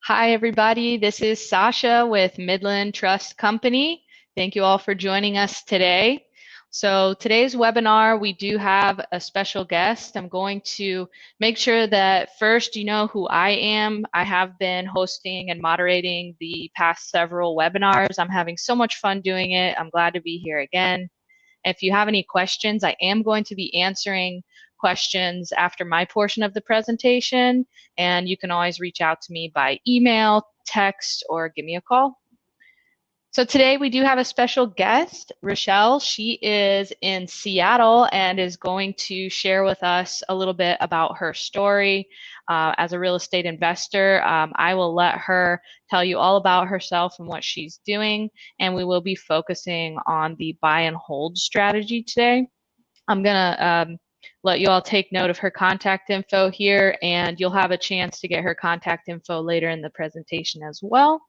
Hi, everybody. This is Sasha with Midland Trust Company. Thank you all for joining us today. So today's webinar, we do have a special guest. I'm going to make sure that first you know who I am. I have been hosting and moderating the past several webinars. I'm having so much fun doing it. I'm glad to be here again. If you have any questions, I am going to be answering questions after my portion of the presentation, and you can always reach out to me by email, text, or give me a call. So today we do have a special guest, Rochelle. She is in Seattle and is going to share with us a little bit about her story as a real estate investor. I will let her tell you all about herself and what she's doing, and we will be focusing on the buy and hold strategy today. I'm going to let you all take note of her contact info here, and you'll have a chance to get her contact info later in the presentation as well.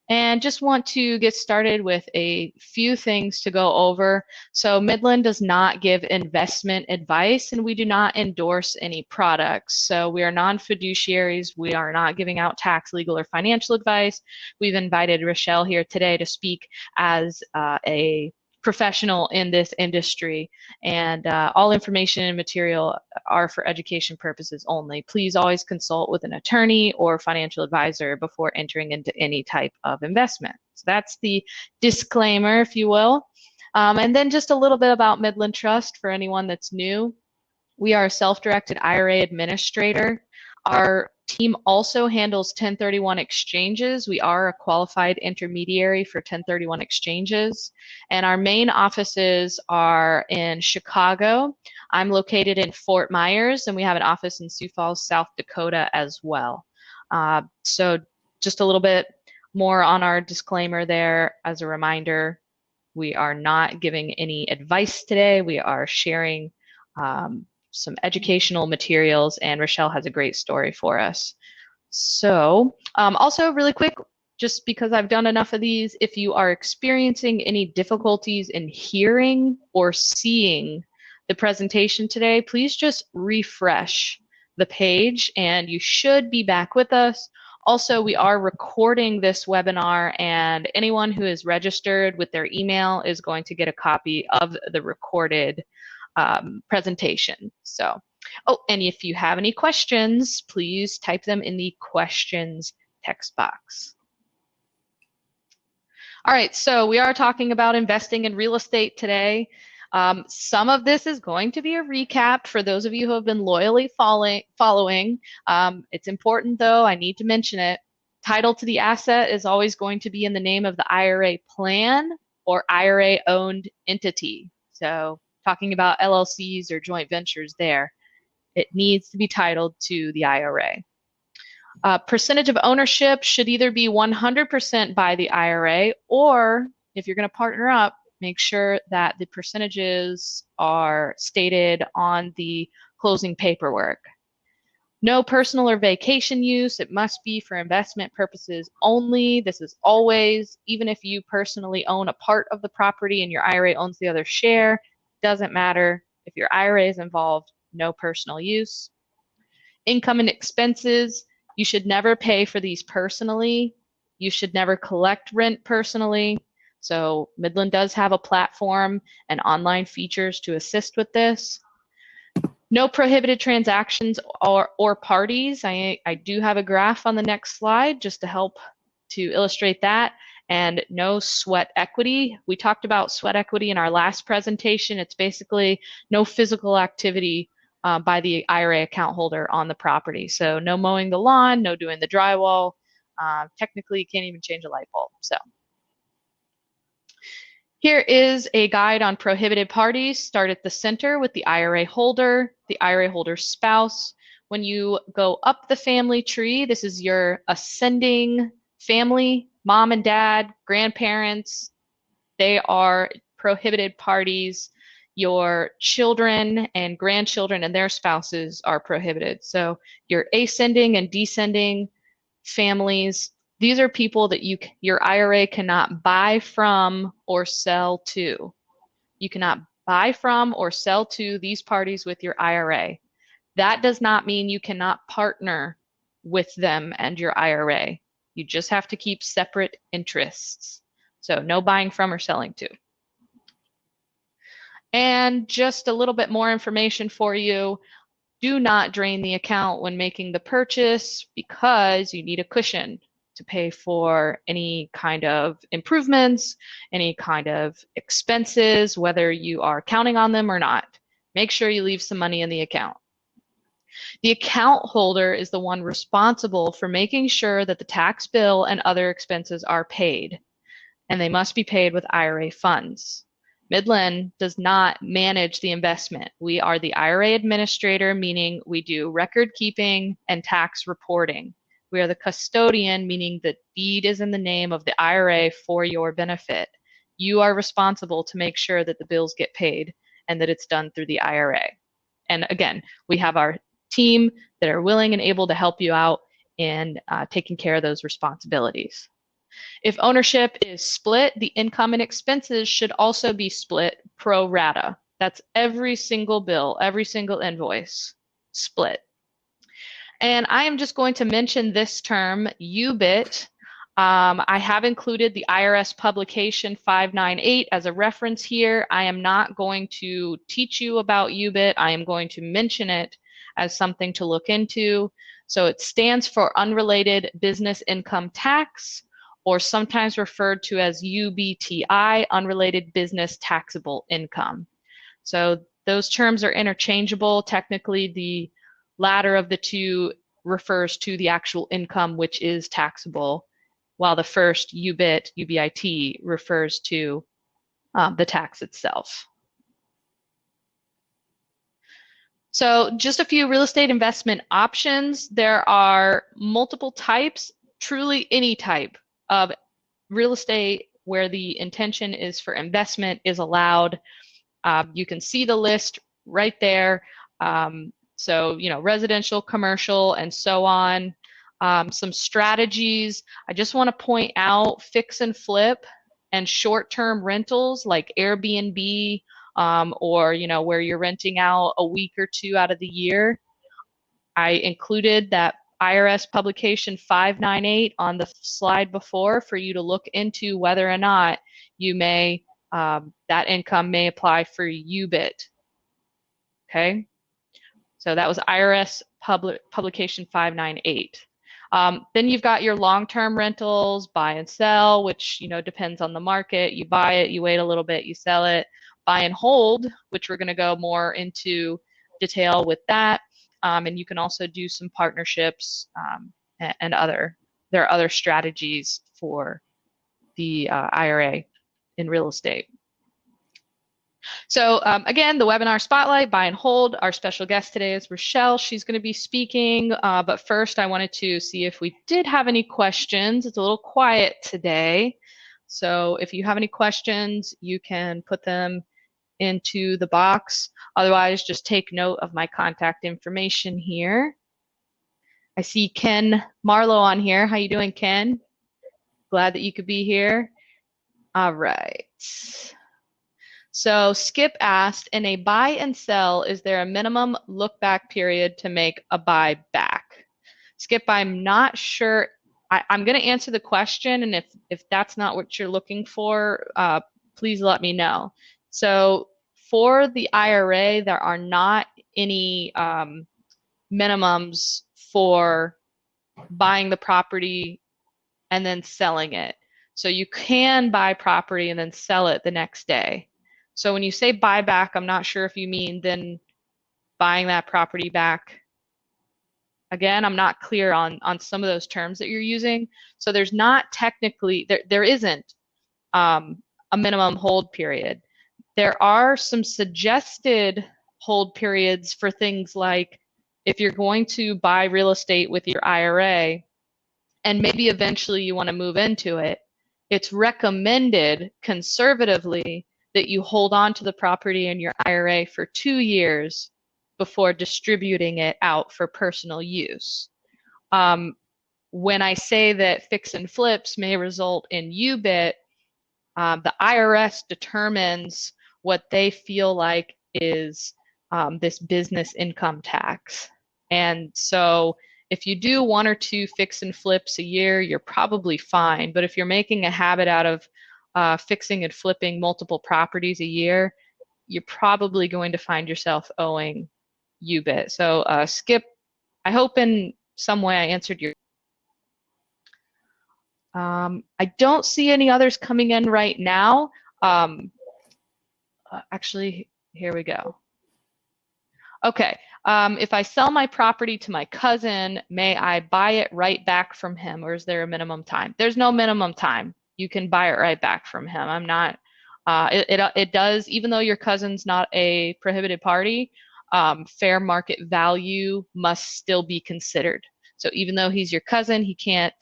And just want to get started with a few things to go over. So Midland does not give investment advice, and we do not endorse any products. So we are non-fiduciaries. We are not giving out tax, legal, or financial advice. We've invited Rochelle here today to speak as a professional in this industry, and all information and material are for education purposes only. Please always consult with an attorney or financial advisor before entering into any type of investment. So that's the disclaimer, if you will. And then just a little bit about Midland Trust for anyone that's new. We are a self-directed IRA administrator. Our team also handles 1031 exchanges. We are a qualified intermediary for 1031 exchanges. And our main offices are in Chicago. I'm located in Fort Myers, and we have an office in Sioux Falls, South Dakota as well. So just a little bit more on our disclaimer there as a reminder. We are not giving any advice today. We are sharing some educational materials, and Rochelle has a great story for us. So also really quick, just because I've done enough of these, if you are experiencing any difficulties in hearing or seeing the presentation today, please just refresh the page and you should be back with us. Also, we are recording this webinar, and anyone who is registered with their email is going to get a copy of the recorded presentation. So, oh, and if you have any questions, please type them in the questions text box. All right, so we are talking about investing in real estate today. Some of this is going to be a recap for those of you who have been loyally following. It's important, though, I need to mention it. Title to the asset is always going to be in the name of the IRA plan or IRA-owned entity. So talking about LLCs or joint ventures there, it needs to be titled to the IRA. Percentage of ownership should either be 100% by the IRA, or if you're going to partner up, make sure that the percentages are stated on the closing paperwork. No personal or vacation use. It must be for investment purposes only. This is always, even if you personally own a part of the property and your IRA owns the other share, doesn't matter. If your IRA is involved, no personal use. Income and expenses. You should never pay for these personally. You should never collect rent personally. So Midland does have a platform and online features to assist with this. No prohibited transactions or parties. I do have a graph on the next slide just to help to illustrate that. And no sweat equity. We talked about sweat equity in our last presentation. It's basically no physical activity by the IRA account holder on the property. So no mowing the lawn, no doing the drywall. Technically, you can't even change a light bulb. So here is a guide on prohibited parties. Start at the center with the IRA holder's spouse. When you go up the family tree, this is your ascending family, mom and dad, grandparents. They are prohibited parties. Your children and grandchildren and their spouses are prohibited. So your ascending and descending families, these are people that your IRA cannot buy from or sell to. You cannot buy from or sell to these parties with your IRA. That does not mean you cannot partner with them and your IRA. You just have to keep separate interests. So no buying from or selling to. And just a little bit more information for you. Do not drain the account when making the purchase because you need a cushion to pay for any kind of improvements, any kind of expenses, whether you are counting on them or not. Make sure you leave some money in the account. The account holder is the one responsible for making sure that the tax bill and other expenses are paid, and they must be paid with IRA funds. Midland does not manage the investment. We are the IRA administrator, meaning we do record keeping and tax reporting. We are the custodian, meaning the deed is in the name of the IRA for your benefit. You are responsible to make sure that the bills get paid and that it's done through the IRA. And again, we have our team that are willing and able to help you out in taking care of those responsibilities. If ownership is split, the income and expenses should also be split pro rata. That's every single bill, every single invoice, split. And I am just going to mention this term, UBIT. I have included the IRS publication 598 as a reference here. I am not going to teach you about UBIT. I am going to mention it as something to look into. So it stands for Unrelated Business Income Tax, or sometimes referred to as UBTI, Unrelated Business Taxable Income. So those terms are interchangeable. Technically, the latter of the two refers to the actual income which is taxable, while the first UBIT, UBIT, refers to the tax itself. So just a few real estate investment options. There are multiple types, truly any type of real estate where the intention is for investment is allowed. You can see the list right there. So, you know, residential, commercial, and so on. Some strategies. I just want to point out fix and flip and short-term rentals like Airbnb, or, you know, where you're renting out a week or two out of the year. I included that IRS publication 598 on the slide before for you to look into whether or not you may, that income may apply for UBIT. Okay, so that was IRS publication 598. Then you've got your long-term rentals, buy and sell, which, you know, depends on the market. You buy it, you wait a little bit, you sell it. Buy and hold, which we're going to go more into detail with that. And you can also do some partnerships and there are other strategies for the IRA in real estate. So again, the webinar spotlight, buy and hold. Our special guest today is Rochelle. She's going to be speaking, but first I wanted to see if we did have any questions. It's a little quiet today. So if you have any questions, you can put them into the box. Otherwise, just take note of my contact information here. I see Ken Marlowe on here. How you doing, Ken? Glad that you could be here. All right. So Skip asked, in a buy and sell, is there a minimum look back period to make a buy back? Skip, I'm not sure. I'm going to answer the question, and if that's not what you're looking for, please let me know. So for the IRA, there are not any minimums for buying the property and then selling it. So you can buy property and then sell it the next day. So when you say buyback, I'm not sure if you mean then buying that property back. Again, I'm not clear on some of those terms that you're using. So there's not technically, there isn't a minimum hold period. There are some suggested hold periods for things like if you're going to buy real estate with your IRA and maybe eventually you want to move into it, it's recommended conservatively that you hold on to the property in your IRA for 2 years before distributing it out for personal use. When I say that fix and flips may result in UBIT, the IRS determines what they feel like is this business income tax. And so If you do 1 or 2 fix and flips a year, you're probably fine. But if you're making a habit out of fixing and flipping multiple properties a year, you're probably going to find yourself owing UBIT. So Skip, I hope in some way I answered your. I don't see any others coming in right now. Actually, here we go. Okay. If I sell my property to my cousin, may I buy it right back from him, or is there a minimum time? There's no minimum time. You can buy it right back from him. I'm not. It does, even though your cousin's not a prohibited party, fair market value must still be considered. So even though he's your cousin, he can't.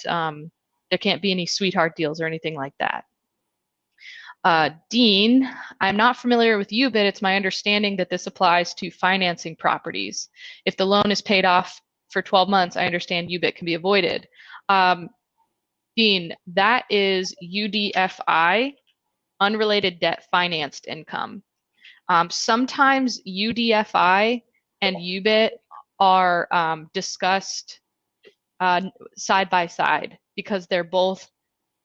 There can't be any sweetheart deals or anything like that. Dean, I'm not familiar with UBIT. It's my understanding that this applies to financing properties. If the loan is paid off for 12 months, I understand UBIT can be avoided. Dean, that is UDFI, unrelated debt financed income. Sometimes UDFI and UBIT are discussed side by side because they're both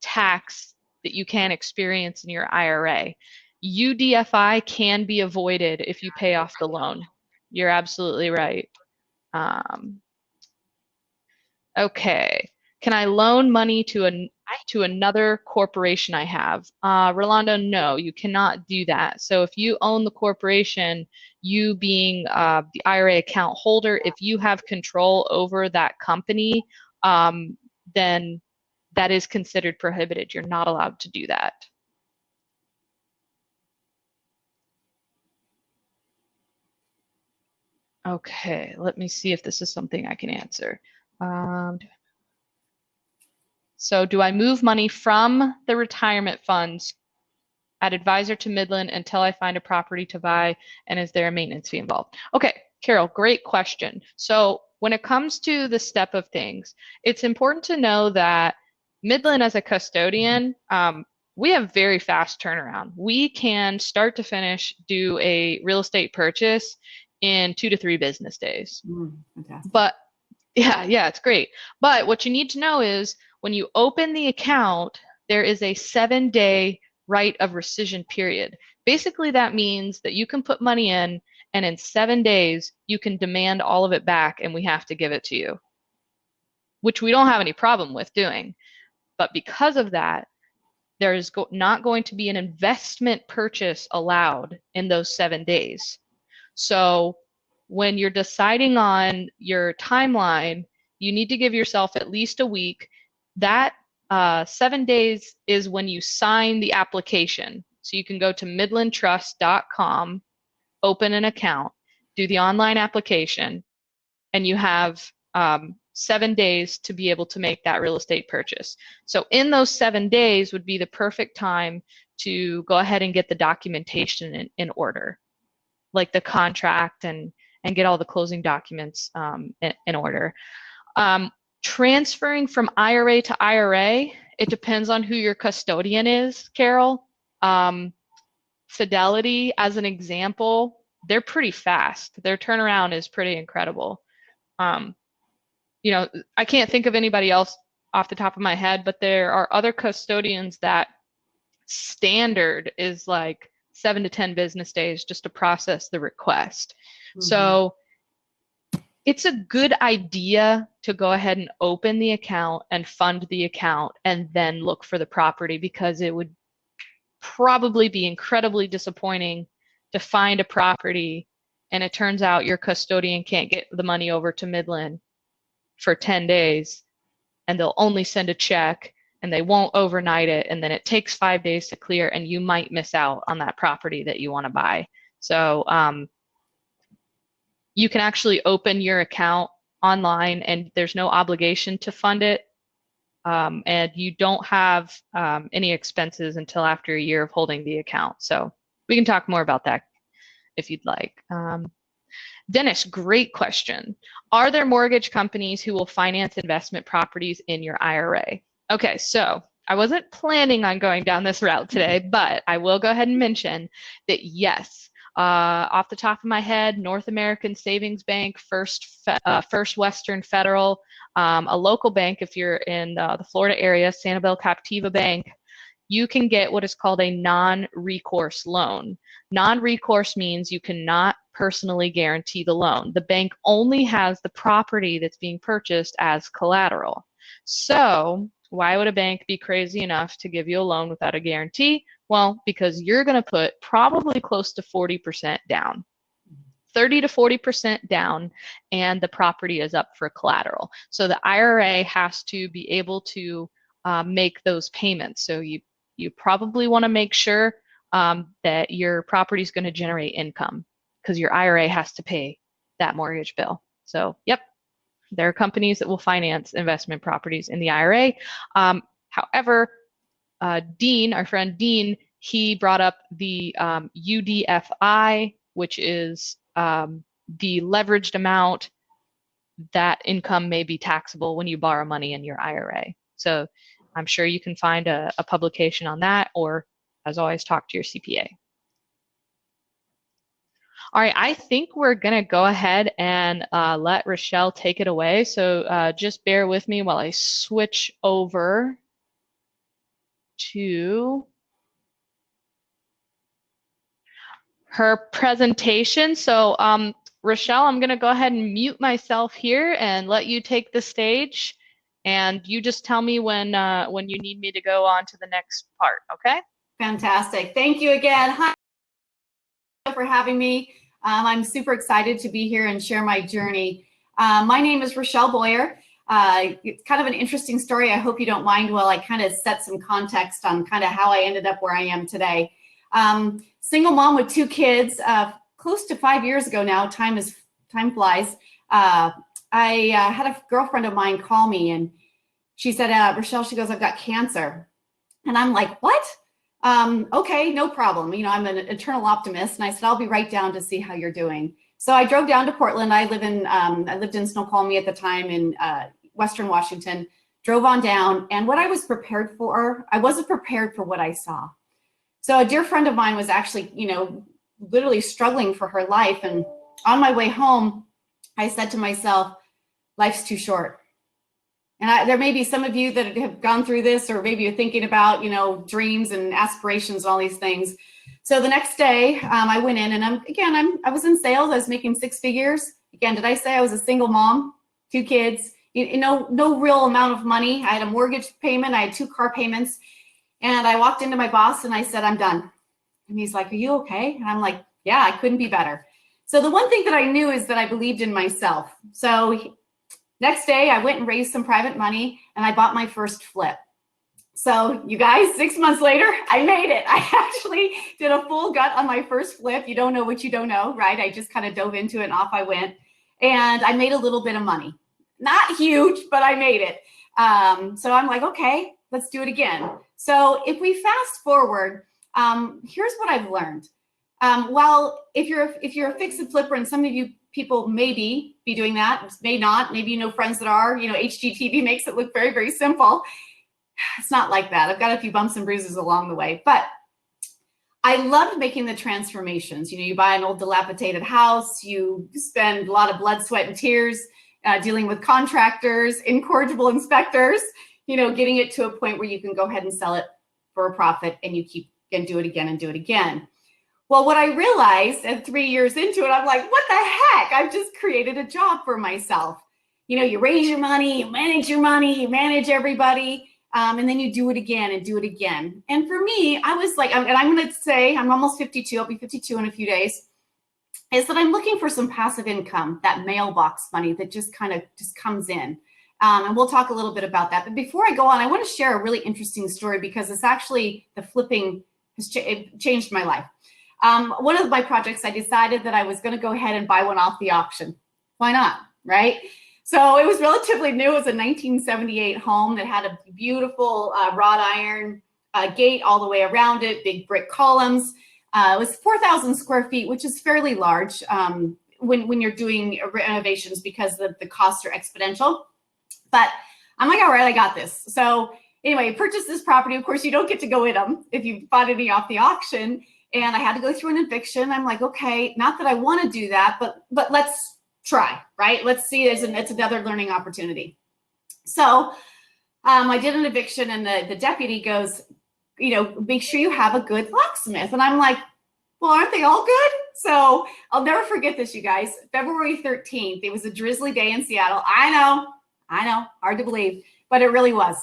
tax that you can experience in your IRA. UDFI can be avoided if you pay off the loan. You're absolutely right. Okay. Can I loan money to another corporation I have? Rolando, no, you cannot do that. So if you own the corporation, you being the IRA account holder, if you have control over that company, then that is considered prohibited. You're not allowed to do that. Okay, let me see if this is something I can answer. So do I move money from the retirement funds at advisor to Midland until I find a property to buy, and is there a maintenance fee involved? Okay, Carol, great question. So when it comes to the step of things, it's important to know that Midland as a custodian, we have very fast turnaround. We can start to finish do a real estate purchase in 2 to 3 business days. Fantastic. But yeah, it's great. But what you need to know is when you open the account, there is a 7-day right of rescission period. Basically, that means that you can put money in, and in 7 days, you can demand all of it back, and we have to give it to you, which we don't have any problem with doing. But because of that, there is not going to be an investment purchase allowed in those 7 days. So when you're deciding on your timeline, you need to give yourself at least a week. That 7 days is when you sign the application. So you can go to midlandtrust.com, open an account, do the online application, and you have 7 days to be able to make that real estate purchase. So in those 7 days would be the perfect time to go ahead and get the documentation in order, like the contract and get all the closing documents in order. Transferring from IRA to IRA, it depends on who your custodian is, Carol. Fidelity, as an example, they're pretty fast. Their turnaround is pretty incredible. You know, I can't think of anybody else off the top of my head, but there are other custodians that standard is like 7 to 10 business days just to process the request. Mm-hmm. So it's a good idea to go ahead and open the account and fund the account and then look for the property, because it would probably be incredibly disappointing to find a property and it turns out your custodian can't get the money over to Midland for 10 days and they'll only send a check and they won't overnight it, and then it takes 5 days to clear and you might miss out on that property that you want to buy. So you can actually open your account online and there's no obligation to fund it, and you don't have any expenses until after a year of holding the account. So we can talk more about that if you'd like. Dennis, great question. Are there mortgage companies who will finance investment properties in your IRA? Okay, so I wasn't planning on going down this route today, but I will go ahead and mention that yes, Off the top of my head, North American Savings Bank, First Western Federal, a local bank if you're in the Florida area, Sanibel Captiva Bank, you can get what is called a non-recourse loan. Non-recourse means you cannot personally guarantee the loan. The bank only has the property that's being purchased as collateral. So why would a bank be crazy enough to give you a loan without a guarantee? Well, because you're going to put probably close to 40% down. 30 to 40% down, and the property is up for collateral. So the IRA has to be able to make those payments. So you probably want to make sure that your property is going to generate income because your IRA has to pay that mortgage bill. So, yep, there are companies that will finance investment properties in the IRA. However, Dean, our friend Dean, he brought up the UDFI, which is the leveraged amount. That income may be taxable when you borrow money in your IRA. So I'm sure you can find a publication on that, or as always, talk to your CPA. All right, I think we're going to go ahead and let Rochelle take it away. So just bear with me while I switch over to her presentation. So Rochelle, I'm going to go ahead and mute myself here and let you take the stage. And you just tell me when you need me to go on to the next part, okay? Fantastic. Thank you again. Hi for having me. I'm super excited to be here and share my journey. My name is Rochelle Boyer. It's kind of an interesting story. I hope you don't mind while I kind of set some context on kind of how I ended up where I am today. Single mom with 2 kids, close to 5 years ago now. Time flies. I had a girlfriend of mine call me and she said, Rochelle, she goes, I've got cancer. And I'm like, what? Okay, no problem. You know, I'm an eternal optimist. And I said, I'll be right down to see how you're doing. So I drove down to Portland. I lived in Snoqualmie at the time in Western Washington, drove on down. And what I was prepared for, I wasn't prepared for what I saw. So a dear friend of mine was actually, you know, literally struggling for her life. And on my way home, I said to myself, life's too short. And there may be some of you that have gone through this, or maybe you're thinking about, you know, dreams and aspirations and all these things. So the next day I went in and I was in sales. I was making 6 figures. Again, did I say I was a single mom, 2 kids, you know, no real amount of money. I had a mortgage payment. I had 2 car payments. And I walked into my boss and I said, I'm done. And he's like, are you okay? And I'm like, yeah, I couldn't be better. So the one thing that I knew is that I believed in myself. So next day I went and raised some private money and I bought my first flip. So you guys, 6 months later, I made it. I actually did a full gut on my first flip. You don't know what you don't know, right? I just kind of dove into it and off I went. And I made a little bit of money. Not huge, but I made it. So I'm like, okay, let's do it again. So if we fast forward, here's what I've learned. Well, if you're a fix and flipper, and some of you people maybe be doing that, may not, maybe you know friends that are, you know, HGTV makes it look very, very simple. It's not like that. I've got a few bumps and bruises along the way, but I loved making the transformations. You know, you buy an old dilapidated house, you spend a lot of blood, sweat, and tears dealing with contractors, incorrigible inspectors, you know, getting it to a point where you can go ahead and sell it for a profit, and you keep and do it again and do it again. Well, what I realized, and 3 years into it, I'm like, what the heck? I've just created a job for myself. You know, you raise your money, you manage everybody, and then you do it again and do it again. And for me, I was like, and I'm going to say, I'm almost 52. I'll be 52 in a few days. Is that I'm looking for some passive income, that mailbox money that just kind of just comes in. And we'll talk a little bit about that. But before I go on, I want to share a really interesting story because it's actually the flipping has changed my life. One of my projects, I decided that I was going to go ahead and buy one off the auction. Why not, right? So it was relatively new. It was a 1978 home that had a beautiful wrought iron gate all the way around it, big brick columns. It was 4,000 square feet, which is fairly large when you're doing renovations because the costs are exponential. But I'm like, all right, I got this. So anyway, purchased this property. Of course, you don't get to go in them if you bought any off the auction. and I had to go through an eviction. I'm like, okay, not that I want to do that, but let's try, right? Let's see, it's another learning opportunity. So I did an eviction, and the deputy goes, make sure you have a good locksmith. And I'm like, well, aren't they all good? So I'll never forget this, you guys. February 13th, it was a drizzly day in Seattle. I know, hard to believe, but it really was.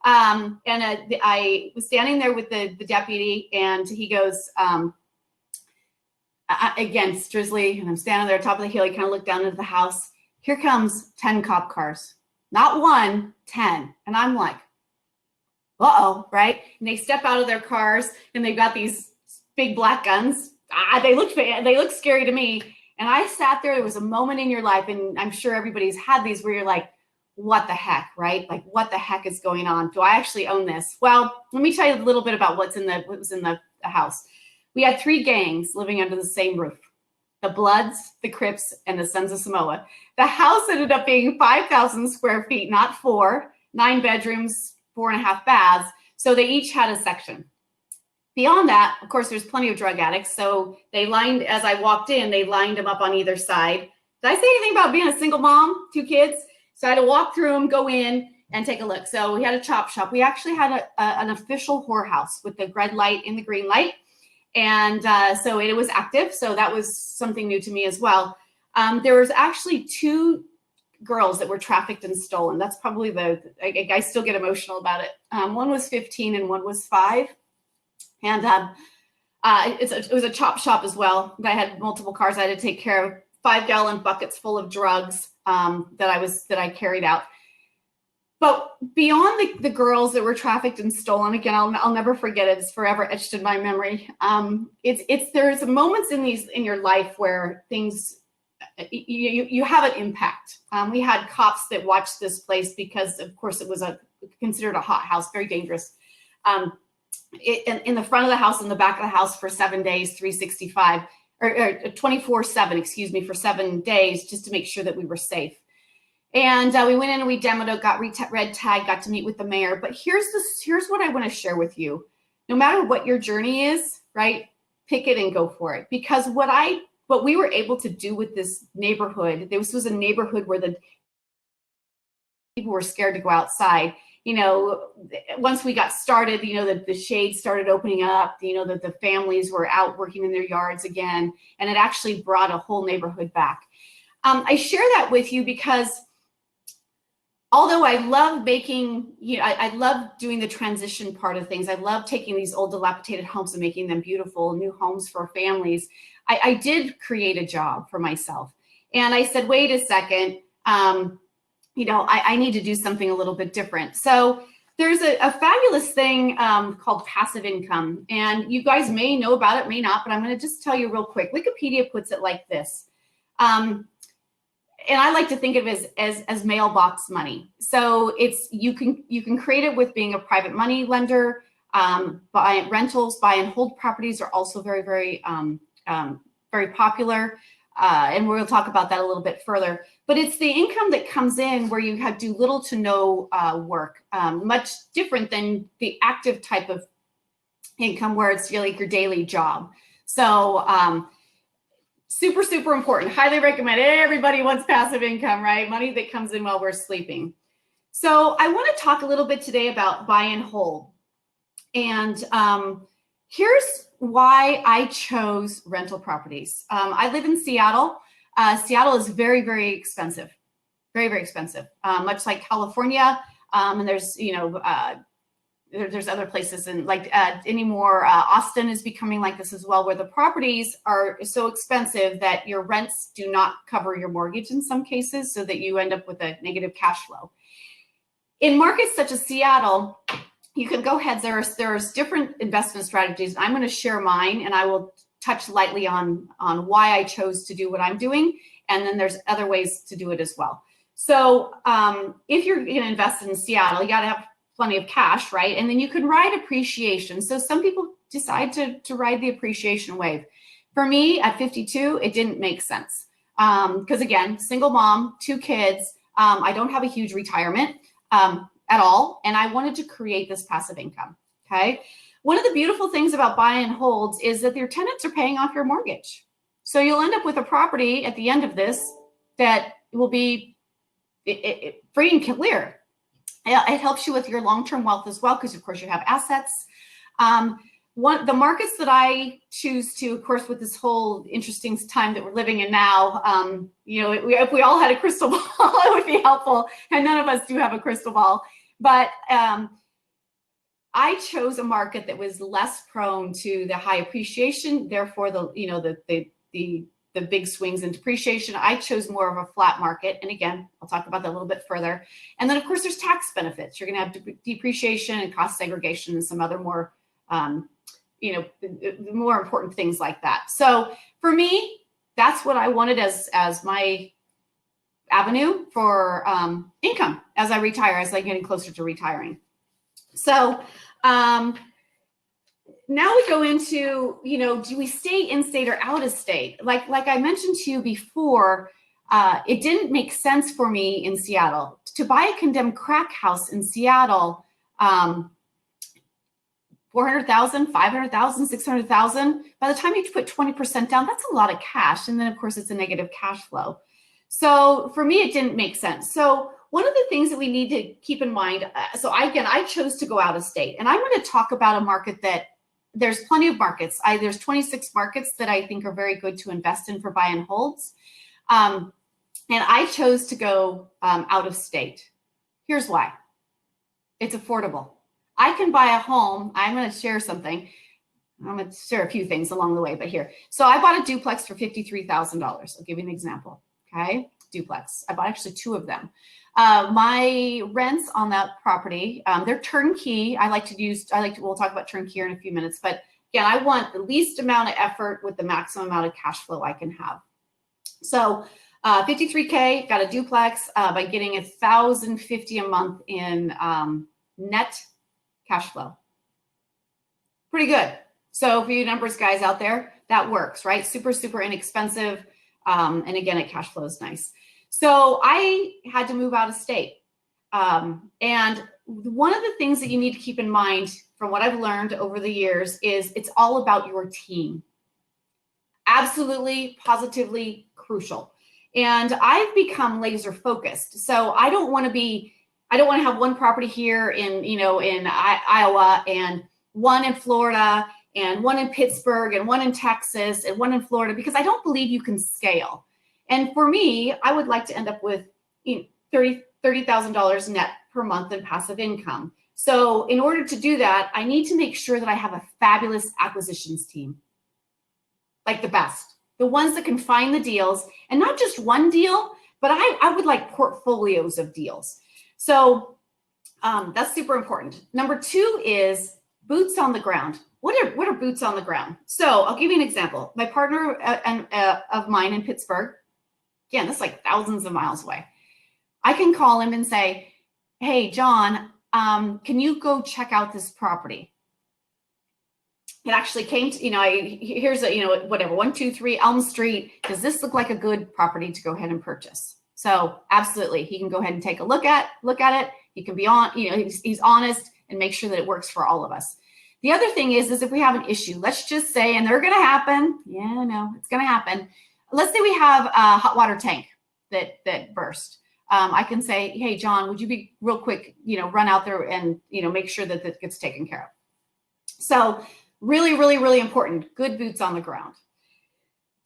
And I was standing there with the deputy, and he goes, again, it's drizzly, and I'm standing there top of the hill. He kind of looked down into the house. Here comes 10 cop cars. Not one, 10. And I'm like, uh-oh, right? And they step out of their cars, and they've got these big black guns. They look scary to me. And I sat there. There was a moment in your life, and I'm sure everybody's had these, where you're like, what the heck, right? Like, what the heck is going on? Do I actually own this? Well, let me tell you a little bit about what was in the house. We had 3 gangs living under the same roof: the Bloods, the Crips, and the Sons of Samoa. The house ended up being 5,000 square feet, not 4, 9 bedrooms, 4.5 baths. So they each had a section. Beyond that, of course, there's plenty of drug addicts. So they lined, as I walked in, they lined them up on either side. Did I say anything about being a single mom, 2 kids? So I had to walk through them, go in, and take a look. So we had a chop shop. We actually had an official whorehouse with the red light and the green light. And so it was active. So that was something new to me as well. There was actually 2 girls that were trafficked and stolen. That's probably I still get emotional about it. One was 15 and one was 5. And it was a chop shop as well. I had multiple cars I had to take care of, 5-gallon buckets full of drugs that I carried out. But beyond the girls that were trafficked and stolen, again, I'll never forget it. It's forever etched in my memory. There's moments in your life where things, you have an impact. We had cops that watched this place because, of course, it was considered a hot house, very dangerous. In the front of the house, in the back of the house for 7 days, 365, or 24/7, excuse me, for 7 days, just to make sure that we were safe. And we went in and we demoed it, got red tag, got to meet with the mayor. But here's what I want to share with you. No matter what your journey is, right, pick it and go for it. Because what we were able to do with this neighborhood, this was a neighborhood where the people were scared to go outside. Once we got started, the shades started opening up, that the families were out working in their yards again, and it actually brought a whole neighborhood back. I share that with you because although I love making, I love doing the transition part of things. I love taking these old dilapidated homes and making them beautiful new homes for families. I did create a job for myself. And I said, wait a second, I need to do something a little bit different. So there's a fabulous thing called passive income. And you guys may know about it, may not, but I'm going to just tell you real quick. Wikipedia puts it like this. And I like to think of it as mailbox money. So you can create it with being a private money lender. Buy rentals, buy and hold properties are also very, very, very popular. And we'll talk about that a little bit further. But it's the income that comes in where you do little to no work, much different than the active type of income where it's like your daily job. So super, super important. Highly recommend. Everybody wants passive income, right? Money that comes in while we're sleeping. So I want to talk a little bit today about buy and hold. And here's why I chose rental properties. I live in Seattle. Seattle is very, very expensive, very, very expensive, much like California. And there's, there's other places, and like anymore, Austin is becoming like this as well, where the properties are so expensive that your rents do not cover your mortgage in some cases, so that you end up with a negative cash flow. In markets such as Seattle, you can go ahead. There's different investment strategies. I'm going to share mine, and I will touch lightly on why I chose to do what I'm doing. And then there's other ways to do it as well. So if you're going to invest in Seattle, you got to have plenty of cash, right? And then you can ride appreciation. So some people decide to ride the appreciation wave. For me, at 52, it didn't make sense. Because again, single mom, 2 kids, I don't have a huge retirement at all. And I wanted to create this passive income, okay? One of the beautiful things about buy and holds is that your tenants are paying off your mortgage. So you'll end up with a property at the end of this that will be free and clear. It helps you with your long-term wealth as well, because of course you have assets. The markets that I choose to, of course, with this whole interesting time that we're living in now, if we all had a crystal ball, it would be helpful. And none of us do have a crystal ball. But I chose a market that was less prone to the high appreciation, therefore the big swings in depreciation. I chose more of a flat market. And again, I'll talk about that a little bit further. And then of course there's tax benefits. You're going to have depreciation and cost segregation and some other more, more important things like that. So for me, that's what I wanted as my avenue for income as I retire, as I'm getting closer to retiring. So now we go into, do we stay in state or out of state? Like I mentioned to you before, it didn't make sense for me in Seattle to buy a condemned crack house in Seattle. 400,000, 500,000, 600,000. By the time you put 20% down, that's a lot of cash. And then of course it's a negative cash flow. So for me, it didn't make sense. So one of the things that we need to keep in mind, I chose to go out of state, and I'm going to talk about a market that there's plenty of markets. There's 26 markets that I think are very good to invest in for buy and holds. And I chose to go out of state. Here's why. It's affordable. I can buy a home. I'm going to share something. I'm going to share a few things along the way, but here. So I bought a duplex for $53,000. I'll give you an example. Okay. Duplex. I bought actually two of them. My rents on that property, they're turnkey. We'll talk about turnkey here in a few minutes, but again, I want the least amount of effort with the maximum amount of cash flow I can have. So 53K, got a duplex by getting $1,050 a month in net cash flow. Pretty good. So for you numbers guys out there, that works, right? Super, super inexpensive. And again, it cash flows nice. So I had to move out of state. And one of the things that you need to keep in mind from what I've learned over the years is it's all about your team. Absolutely, positively crucial. And I've become laser focused. So I don't want to have one property here in Iowa and one in Florida and one in Pittsburgh and one in Texas and one in Florida, because I don't believe you can scale. And for me, I would like to end up with $30,000 net per month in passive income. So in order to do that, I need to make sure that I have a fabulous acquisitions team, like the best, the ones that can find the deals, and not just one deal, but I would like portfolios of deals. So that's super important. Number two is boots on the ground. What are boots on the ground? So I'll give you an example. My partner of mine in Pittsburgh, again, that's like thousands of miles away. I can call him and say, hey, John, can you go check out this property? It actually came to, here's a, 123 Elm Street. Does this look like a good property to go ahead and purchase? So absolutely, he can go ahead and take a look at it. He can be on, he's honest and make sure that it works for all of us. The other thing is if we have an issue, let's just say, and they're going to happen. Yeah, no, it's going to happen. Let's say we have a hot water tank that burst. I can say, hey, John, would you be real quick, run out there and, make sure that that gets taken care of. So really, really, really important, good boots on the ground.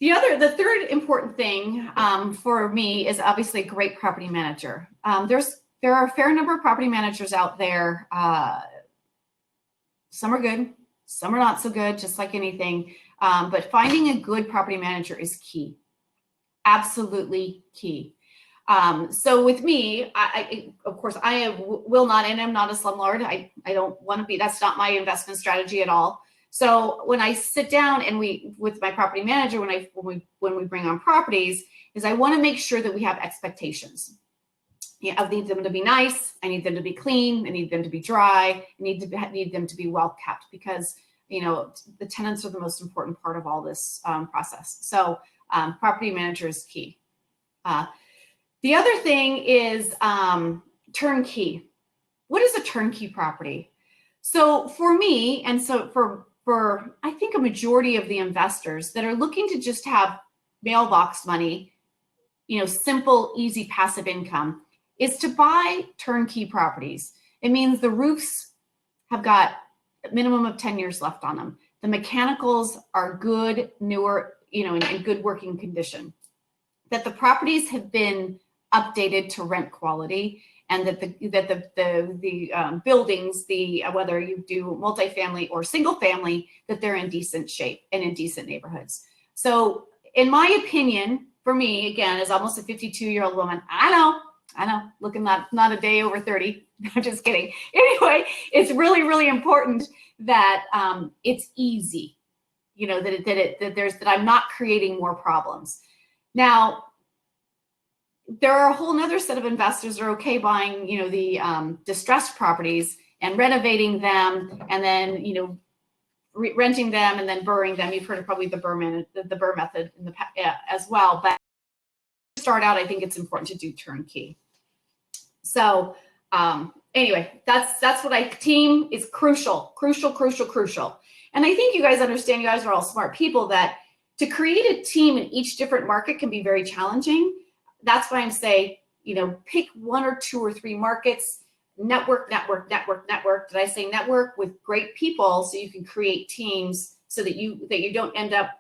The third important thing for me is obviously a great property manager. There are a fair number of property managers out there. Some are good, some are not so good, just like anything. But finding a good property manager is key. Absolutely key. So with me, of course, will not, and I'm not a slumlord. I don't want to be, that's not my investment strategy at all. So when I sit down and with my property manager, when we bring on properties, is I want to make sure that we have expectations. I need them to be nice. I need them to be clean. I need them to be dry. I need them to be well kept, because the tenants are the most important part of all this process. So property manager is key. The other thing is turnkey. What is a turnkey property? So for me, and so for I think a majority of the investors that are looking to just have mailbox money, simple, easy passive income, is to buy turnkey properties. It means the roofs have got a minimum of 10 years left on them. The mechanicals are good, newer, in good working condition. That the properties have been updated to rent quality, and that the buildings, whether you do multifamily or single family, that they're in decent shape and in decent neighborhoods. So in my opinion, for me, again, as almost a 52-year-old woman, I know, looking not a day over 30. I'm just kidding. Anyway, it's really, really important that it's easy, that I'm not creating more problems. Now, there are a whole nother set of investors that are okay buying, the distressed properties and renovating them, and then, renting them and then burring them. You've heard of probably the burr method in the as well. But to start out, I think it's important to do turnkey. So anyway, that's what team is crucial. And I think you guys understand, you guys are all smart people, that to create a team in each different market can be very challenging. That's why I'm saying, pick 1 or 2 or 3 markets, network. Did I say network with great people so you can create teams so that you don't end up,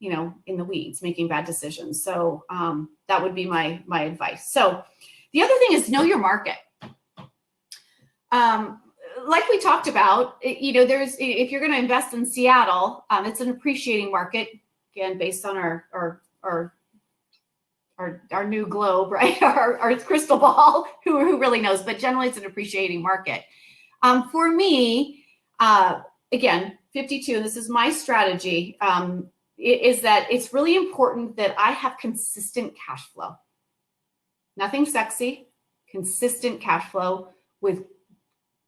in the weeds making bad decisions. So that would be my advice. So the other thing is know your market. Like we talked about, if you're going to invest in Seattle, it's an appreciating market, again, based on our new globe, right? Our crystal ball, who really knows, but generally it's an appreciating market. For me, again, 52, and this is my strategy, is that it's really important that I have consistent cash flow. Nothing sexy, consistent cash flow with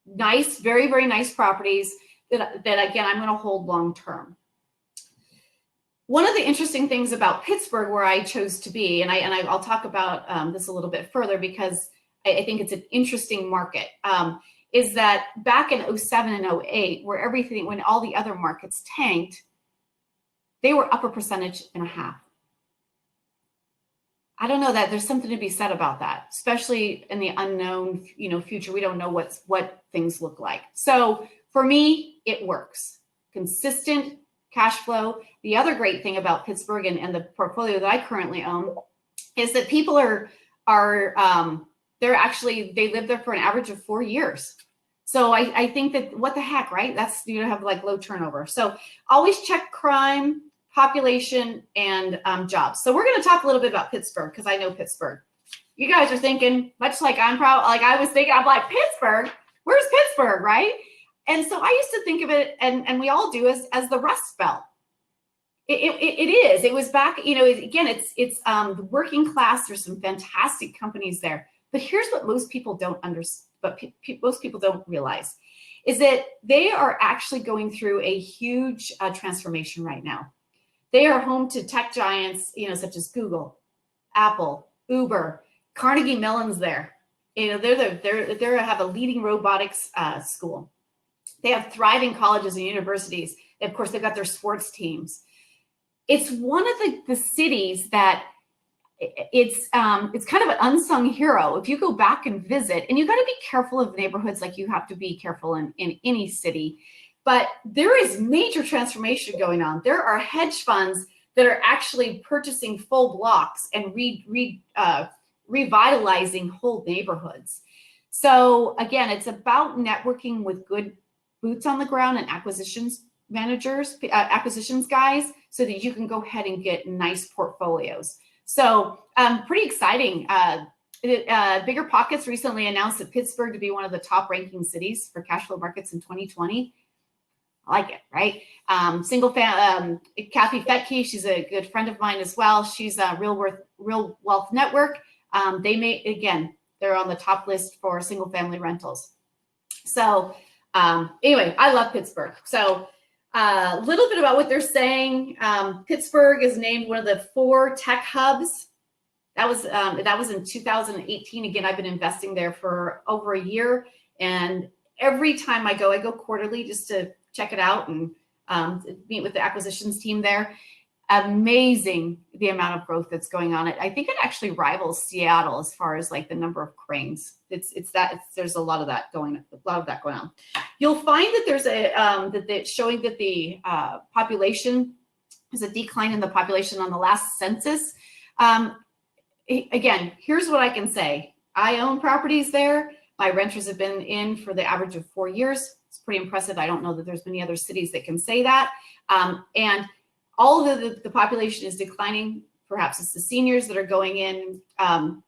nice, very, very nice properties that again, I'm going to hold long-term. One of the interesting things about Pittsburgh, where I chose to be, and I'll talk about this a little bit further because I think it's an interesting market, is that back in 07 and 08, when all the other markets tanked, they were up 1.5%. I don't know, that there's something to be said about that, especially in the unknown, future. We don't know what things look like. So for me, it works. Consistent cash flow. The other great thing about Pittsburgh and the portfolio that I currently own is that people they live there for an average of 4 years. So I think that, what the heck, right? That's, have like low turnover. So always check crime, population, and jobs. So we're going to talk a little bit about Pittsburgh, because I know Pittsburgh. You guys are thinking, much like I was thinking, I'm like, Pittsburgh? Where's Pittsburgh, right? And so I used to think of it, and we all do, as the Rust Belt. It is. It was back, again, it's the working class. There's some fantastic companies there. But here's what most people don't understand, but most people don't realize, is that they are actually going through a huge transformation right now. They are home to tech giants, such as Google, Apple, Uber, Carnegie Mellon's there. They have a leading robotics school. They have thriving colleges and universities. Of course, they've got their sports teams. It's one of the cities that it's kind of an unsung hero. If you go back and visit, and you got to be careful of neighborhoods, like you have to be careful in any city, but there is major transformation going on. There are hedge funds that are actually purchasing full blocks and revitalizing whole neighborhoods. So again, it's about networking with good boots on the ground and acquisitions guys, so that you can go ahead and get nice portfolios. So pretty exciting. Bigger Pockets recently announced that Pittsburgh to be one of the top ranking cities for cash flow markets in 2020. I like it, right? Kathy Fetke, she's a good friend of mine as well. She's a Real Wealth Network. They're on the top list for single family rentals. So anyway, I love Pittsburgh. So a little bit about what they're saying. Pittsburgh is named one of the 4 tech hubs. That was in 2018. Again, I've been investing there for over a year, and every time I go quarterly just to check it out and meet with the acquisitions team there. Amazing the amount of growth that's going on. I think it actually rivals Seattle as far as like the number of cranes. There's a lot of that going on. You'll find that there's showing that the population is a decline in the population on the last census. Again, here's what I can say. I own properties there. My renters have been in for the average of 4 years. It's pretty impressive. I don't know that there's many other cities that can say that. And all of the population is declining. Perhaps it's the seniors that are going down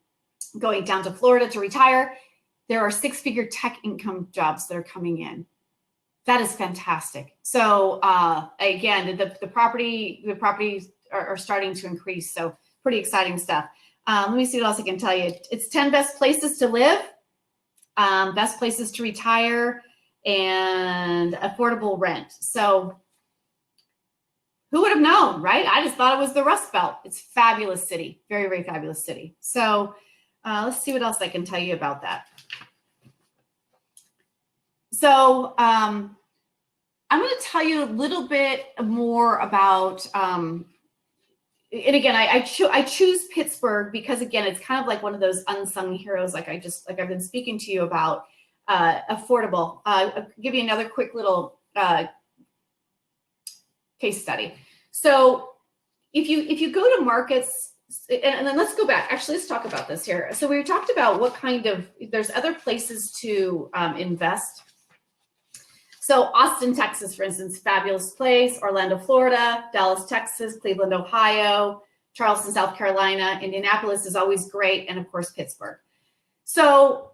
to Florida to retire. There are 6-figure tech income jobs that are coming in. That is fantastic. So again, the properties are starting to increase. So pretty exciting stuff. Let me see what else I can tell you. It's 10 best places to live, best places to retire, and affordable rent. So who would have known, right? I just thought it was the Rust Belt. It's a fabulous city, very, very fabulous city. So let's see what else I can tell you about that. So I'm going to tell you a little bit more about, and again, I choose Pittsburgh because, again, it's kind of like one of those unsung heroes, like I've been speaking to you about, affordable. I'll give you another quick little case study. So if you go to markets, and then let's go back. Actually, let's talk about this here. So we talked about what kind of, there's other places to invest. So Austin, Texas, for instance, fabulous place. Orlando, Florida. Dallas, Texas. Cleveland, Ohio. Charleston, South Carolina. Indianapolis is always great. And of course, Pittsburgh. So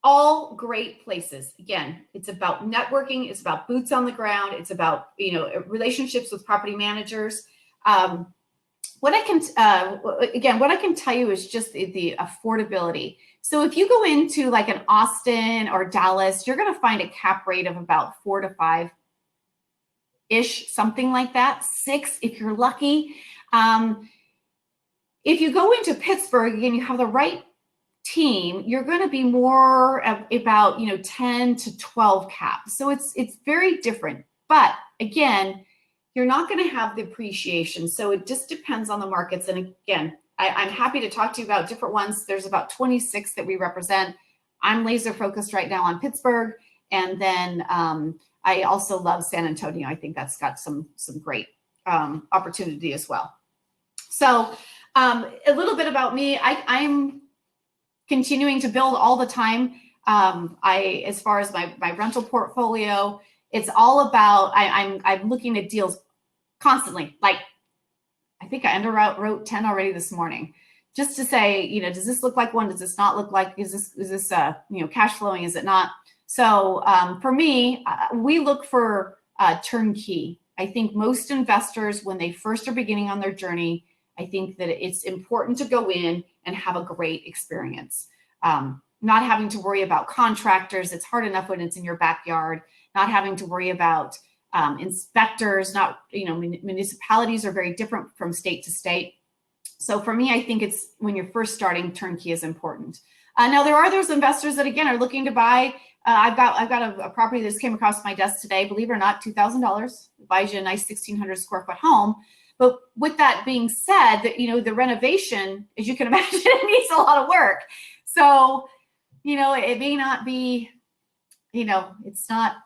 all great places. Again, it's about networking. It's about boots on the ground. It's about, relationships with property managers. What I can tell you is just the affordability. So if you go into like an Austin or Dallas, you're going to find a cap rate of about 4 to 5-ish, something like that. 6 if you're lucky. If you go into Pittsburgh, again, you have the right team, you're going to be more about 10 to 12 caps. So it's very different. But again, you're not going to have the appreciation. So it just depends on the markets. And again, I'm happy to talk to you about different ones. There's about 26 that we represent. I'm laser focused right now on Pittsburgh. And then I also love San Antonio. I think that's got some great opportunity as well. So a little bit about me. I'm continuing to build all the time. As far as my rental portfolio, it's all about, I'm looking at deals constantly. Like, I think I underwrote 10 already this morning, just to say, does this look like one? Does this not look like, is this cash flowing? Is it not? So for me, we look for turnkey. I think most investors, when they first are beginning on their journey, I think that it's important to go in and have a great experience. Not having to worry about contractors. It's hard enough when it's in your backyard. Not having to worry about inspectors. Municipalities are very different from state to state. So for me, I think it's when you're first starting, turnkey is important. Now there are those investors that again are looking to buy. I've got a property that just came across my desk today. Believe it or not, $2,000 buys you a nice 1,600 square foot home. But with that being said, the renovation, as you can imagine, it needs a lot of work. So, it may not be, it's not,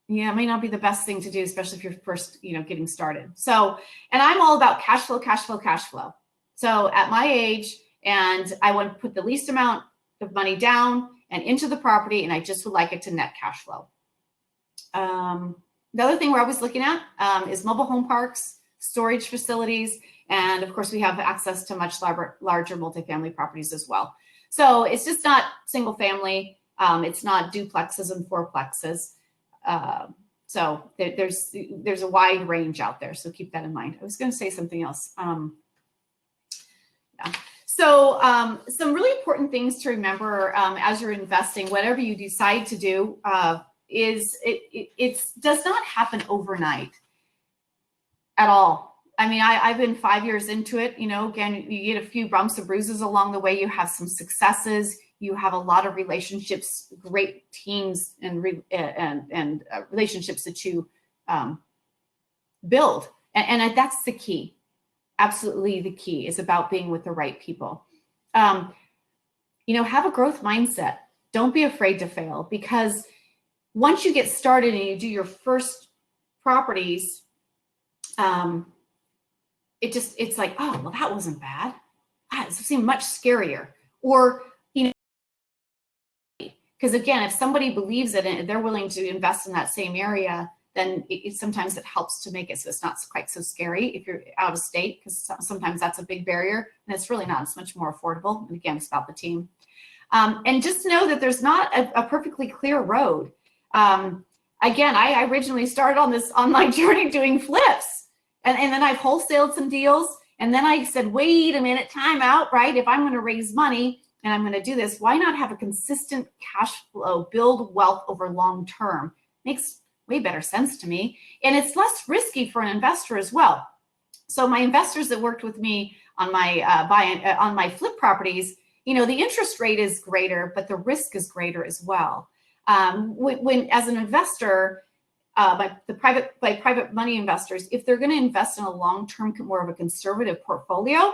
it may not be the best thing to do, especially if you're first, getting started. So, and I'm all about cash flow, cash flow, cash flow. So at my age, and I want to put the least amount of money down and into the property, and I just would like it to net cash flow. The other thing we're always looking at is mobile home parks, storage facilities, and of course we have access to much larger multifamily properties as well. So it's just not single family. It's not duplexes and fourplexes. So there's a wide range out there. So keep that in mind. I was going to say something else. Yeah. So some really important things to remember as you're investing, whatever you decide to do, is it does not happen overnight at all. I mean, I've been 5 years into it. Again, you get a few bumps and bruises along the way. You have some successes. you have a lot of relationships, great teams, and relationships that you build. And that's the key. Absolutely the key is about being with the right people. You know, have a growth mindset. Don't be afraid to fail, because once you get started and you do your first properties, it's like, oh, well, that wasn't bad. It seemed much scarier. Or, you know, because again, if somebody believes it and they're willing to invest in that same area, then sometimes it helps to make it so it's not quite so scary if you're out of state, because sometimes that's a big barrier, and it's really not. It's much more affordable. And again, it's about the team. And just know that there's not a perfectly clear road. Again, I originally started on my journey doing flips, and then I've wholesaled some deals, and then I said, wait a minute, time out, right? If I'm going to raise money and I'm going to do this, why not have a consistent cash flow, build wealth over long term? Makes way better sense to me, and it's less risky for an investor as well. So my investors that worked with me on my on my flip properties, you know, the interest rate is greater, but the risk is greater as well. When as an investor, by private money investors, if they're going to invest in a long-term, more of a conservative portfolio,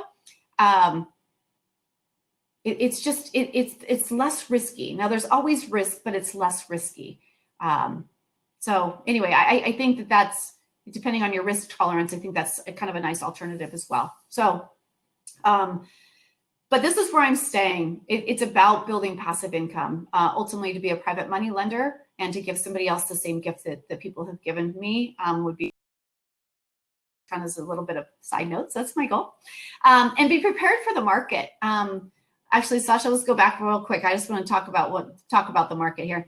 it's less risky. Now there's always risk, but it's less risky. So anyway, I think that's, depending on your risk tolerance, I think that's kind of a nice alternative as well. So, but this is where I'm staying. It's about building passive income, ultimately to be a private money lender and to give somebody else the same gift that people have given me, would be kind of as a little bit of side notes. That's my goal. And be prepared for the market. Actually, Sasha, let's go back real quick. I just want to talk about the market here.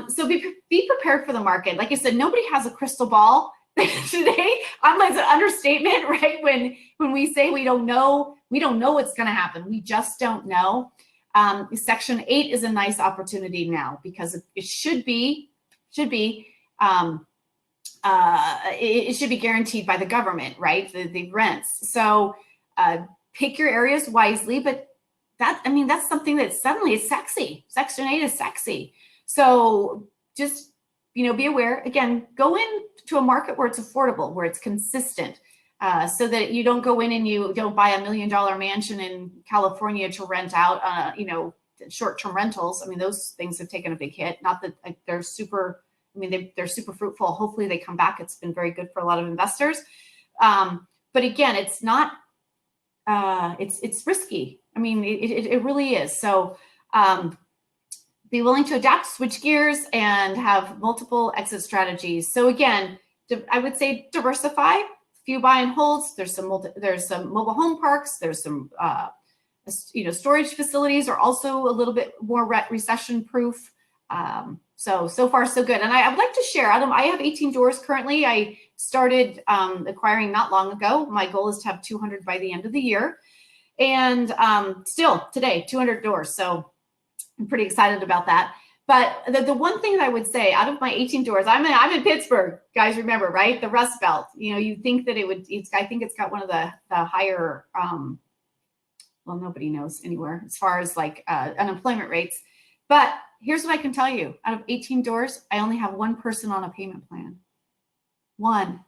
So be prepared for the market. Like I said, nobody has a crystal ball today. It's an understatement, right? When we say we don't know what's going to happen. We just don't know. Section 8 is a nice opportunity now, because it should be guaranteed by the government, right? The rents. So pick your areas wisely, but that's something that suddenly is sexy. Section 8 is sexy. So just, be aware. Again, go into a market where it's affordable, where it's consistent, so that you don't go in and you don't buy $1 million mansion in California to rent out, short-term rentals. I mean, those things have taken a big hit. Not that they're super, they're super fruitful. Hopefully they come back. It's been very good for a lot of investors. But again, it's not, it's risky. It really is. So be willing to adapt, switch gears, and have multiple exit strategies. So again, I would say diversify. Few buy and holds. There's some mobile home parks. There's some storage facilities are also a little bit more recession proof. So far so good. And I would like to share. I have 18 doors currently. I started acquiring not long ago. My goal is to have 200 by the end of the year. And still today, 200 doors. So I'm pretty excited about that. But the one thing that I would say, out of my 18 doors, I'm in Pittsburgh, guys, remember, right? The Rust Belt. You think that I think it's got one of the higher, well, nobody knows anywhere as far as like unemployment rates. But here's what I can tell you. Out of 18 doors, I only have one person on a payment plan. One.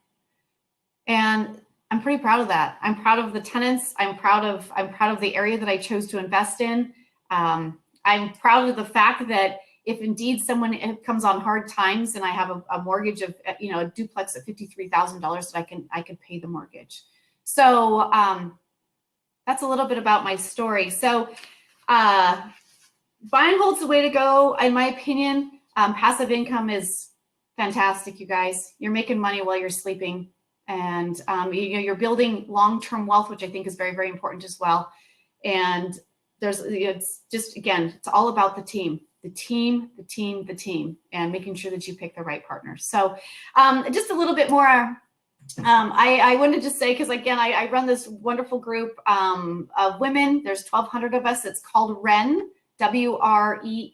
And I'm pretty proud of that. I'm proud of the tenants. I'm proud of the area that I chose to invest in. I'm proud of the fact that if indeed someone comes on hard times and I have a mortgage of, a duplex at $53,000, that I can pay the mortgage. So that's a little bit about my story. So buy and hold's the way to go, in my opinion. Passive income is fantastic, you guys. You're making money while you're sleeping, and you're building long-term wealth, which I think is very, very important as well. And it's just, again, it's all about the team, and making sure that you pick the right partners. So just a little bit more, I wanted to say, because again, I run this wonderful group of women. There's 1,200 of us. It's called WREN, WREN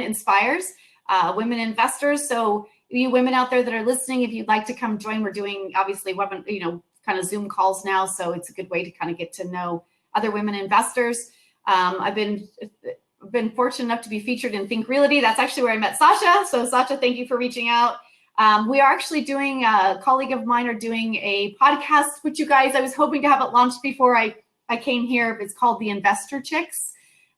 Inspires, Women Investors. So you women out there that are listening, if you'd like to come join, we're doing obviously kind of Zoom calls now. So it's a good way to kind of get to know other women investors. I've been fortunate enough to be featured in Think Realty. That's actually where I met Sasha. So Sasha, thank you for reaching out. We are actually doing, a colleague of mine are doing a podcast with you guys. I was hoping to have it launched before I came here. It's called The Investor Chicks.